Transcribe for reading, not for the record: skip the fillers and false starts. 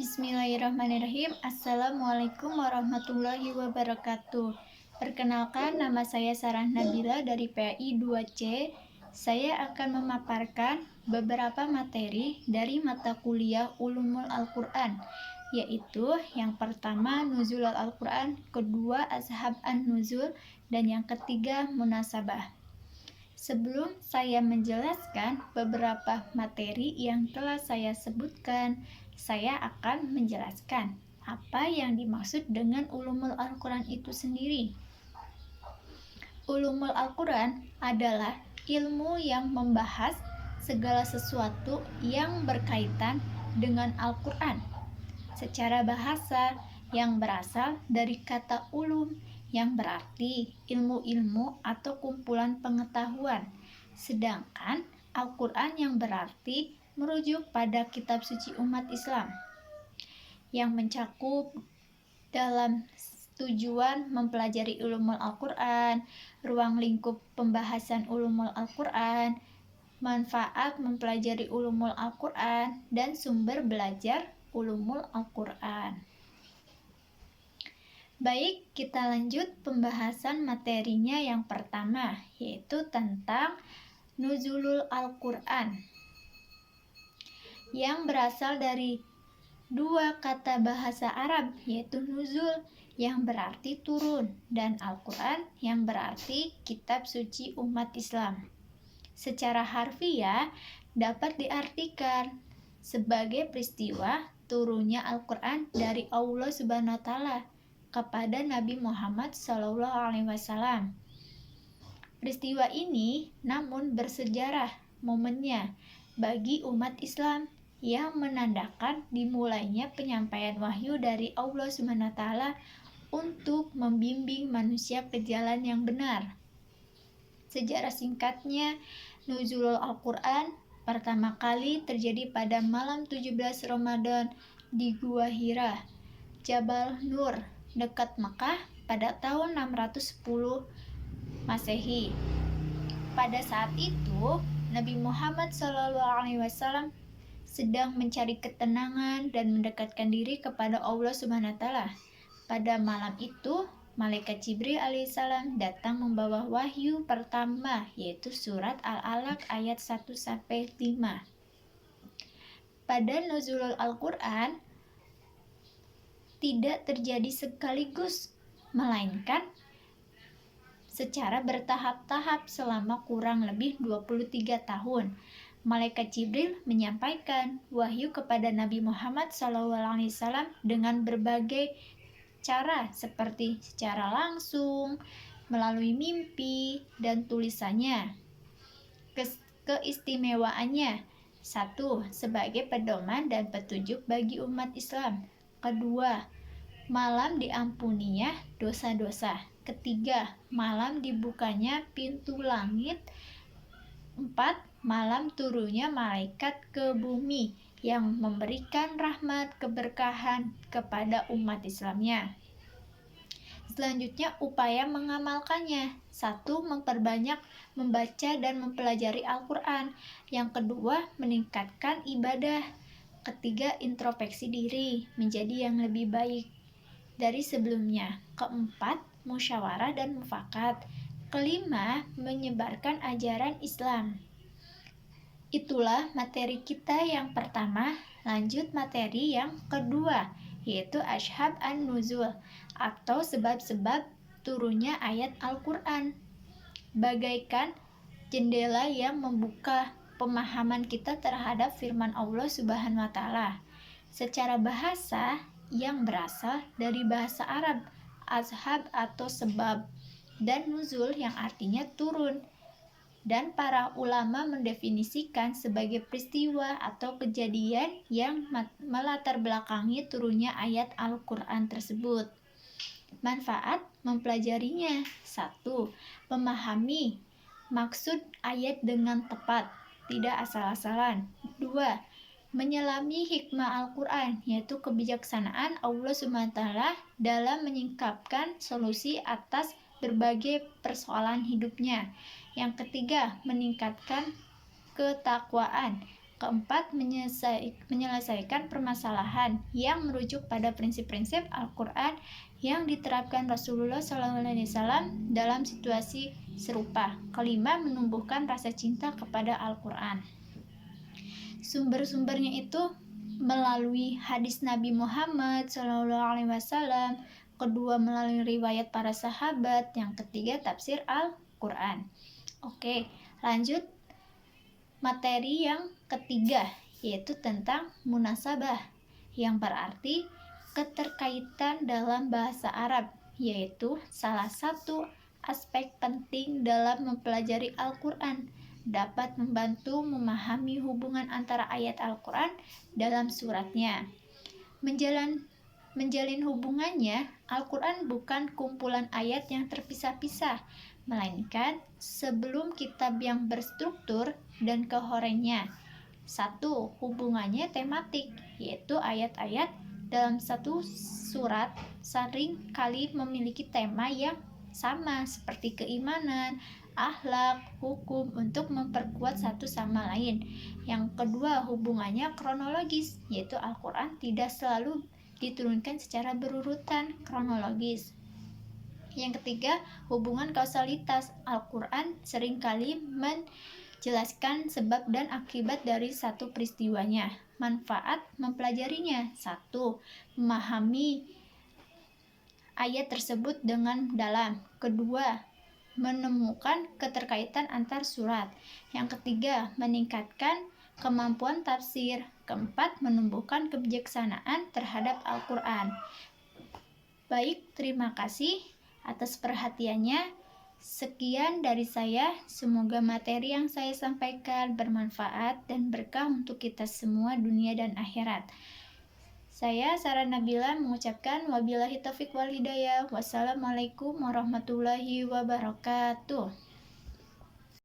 Bismillahirrahmanirrahim. Assalamualaikum warahmatullahi wabarakatuh. Perkenalkan, nama saya Sarah Nabila dari PAI 2C. Saya akan memaparkan beberapa materi dari mata kuliah Ulumul Al-Quran, yaitu yang pertama Nuzulul Al-Quran, kedua Ashab an-Nuzul, dan yang ketiga Munasabah. Sebelum saya menjelaskan beberapa materi yang telah saya sebutkan, saya akan menjelaskan apa yang dimaksud dengan Ulumul Al-Quran itu sendiri. Ulumul Al-Quran adalah ilmu yang membahas segala sesuatu yang berkaitan dengan Al-Quran secara bahasa yang berasal dari kata ulum, yang berarti ilmu-ilmu atau kumpulan pengetahuan. Sedangkan Al-Quran yang berarti merujuk pada kitab suci umat Islam yang mencakup dalam tujuan mempelajari ulumul Al-Quran, ruang lingkup pembahasan ulumul Al-Quran, manfaat mempelajari ulumul Al-Quran, dan sumber belajar ulumul Al-Quran. Baik, kita lanjut pembahasan materinya yang pertama, yaitu tentang Nuzulul Al-Quran, yang berasal dari dua kata bahasa Arab, yaitu nuzul yang berarti turun dan Al-Quran yang berarti kitab suci umat Islam. Secara harfiah dapat diartikan sebagai peristiwa turunnya Al-Quran dari Allah Subhanahu wa Ta'ala kepada Nabi Muhammad SAW. Peristiwa ini namun bersejarah momennya bagi umat Islam yang menandakan dimulainya penyampaian wahyu dari Allah Subhanahu wa Ta'ala untuk membimbing manusia ke jalan yang benar. Sejarah singkatnya, Nuzulul Al-Quran pertama kali terjadi pada malam 17 Ramadan di Gua Hira, Jabal Nur, dekat Mekah pada tahun 610 Masehi. Pada saat itu, Nabi Muhammad SAW sedang mencari ketenangan dan mendekatkan diri kepada Allah Subhanahu wa Ta'ala. Pada malam itu, Malaikat Jibril alaihissalam datang membawa wahyu pertama, yaitu surat Al-Alaq ayat 1-5. Pada Nuzulul Al-Quran tidak terjadi sekaligus, melainkan secara bertahap-tahap selama kurang lebih 23 tahun. Malaikat Jibril menyampaikan wahyu kepada Nabi Muhammad SAW dengan berbagai cara, seperti secara langsung, melalui mimpi, dan tulisannya. Keistimewaannya: 1. Sebagai pedoman dan petunjuk bagi umat Islam. 2. Malam diampuninya dosa-dosa. 3. Malam dibukanya pintu langit. 4. Malam turunnya malaikat ke bumi yang memberikan rahmat keberkahan kepada umat Islamnya. Selanjutnya, upaya mengamalkannya. 1. Memperbanyak membaca dan mempelajari Al-Quran. Yang kedua, meningkatkan ibadah. Ketiga, introspeksi diri menjadi yang lebih baik dari sebelumnya. Keempat, musyawarah dan mufakat. Kelima, menyebarkan ajaran Islam. Itulah materi kita yang pertama. Lanjut materi yang kedua, yaitu Ashab an-Nuzul atau sebab-sebab turunnya ayat Al-Quran. Bagaikan jendela yang membuka pemahaman kita terhadap firman Allah Subhanahu wa Ta'ala. Secara bahasa yang berasal dari bahasa Arab, ashab atau sebab, dan nuzul yang artinya turun. Dan para ulama mendefinisikan sebagai peristiwa atau kejadian yang melatar belakangi turunnya ayat Al-Quran tersebut. Manfaat mempelajarinya: 1. Memahami maksud ayat dengan tepat, tidak asal-asalan. 2. Menyelami hikmah Al-Quran, yaitu kebijaksanaan Allah SWT dalam menyingkapkan solusi atas berbagai persoalan hidupnya. Yang ketiga, meningkatkan ketakwaan, Keempat, menyelesaikan permasalahan yang merujuk pada prinsip-prinsip Al-Quran yang diterapkan Rasulullah SAW dalam situasi serupa. Kelima, menumbuhkan rasa cinta kepada Al-Quran. Sumber-sumbernya itu melalui hadis Nabi Muhammad SAW, kedua melalui riwayat para sahabat, yang ketiga tafsir Al-Quran. Oke, lanjut materi yang ketiga, yaitu tentang munasabah, yang berarti keterkaitan dalam bahasa Arab, yaitu salah satu aspek penting dalam mempelajari Al-Quran, dapat membantu memahami hubungan antara ayat Al-Quran dalam suratnya. Menjalin hubungannya, Al-Quran bukan kumpulan ayat yang terpisah-pisah, melainkan sebelum kitab yang berstruktur dan koherennya. Satu, hubungannya tematik, yaitu ayat-ayat dalam satu surat sering kali memiliki tema yang sama seperti keimanan, akhlak, hukum untuk memperkuat satu sama lain. Yang kedua, hubungannya kronologis, yaitu Al-Quran tidak selalu diturunkan secara berurutan kronologis. Yang ketiga, hubungan kausalitas. Al-Quran seringkali menjelaskan sebab dan akibat dari satu peristiwanya. Manfaat mempelajarinya. 1. Memahami ayat tersebut dengan dalam. Kedua, menemukan keterkaitan antar surat. Yang ketiga, meningkatkan kemampuan tafsir. Keempat, menumbuhkan kebijaksanaan terhadap Al-Quran. Baik, terima kasih atas perhatiannya. Sekian dari saya, semoga materi yang saya sampaikan bermanfaat dan berkah untuk kita semua dunia dan akhirat. Saya Sarah Nabila mengucapkan wabillahi taufiq wal hidayah. Wassalamualaikum warahmatullahi wabarakatuh.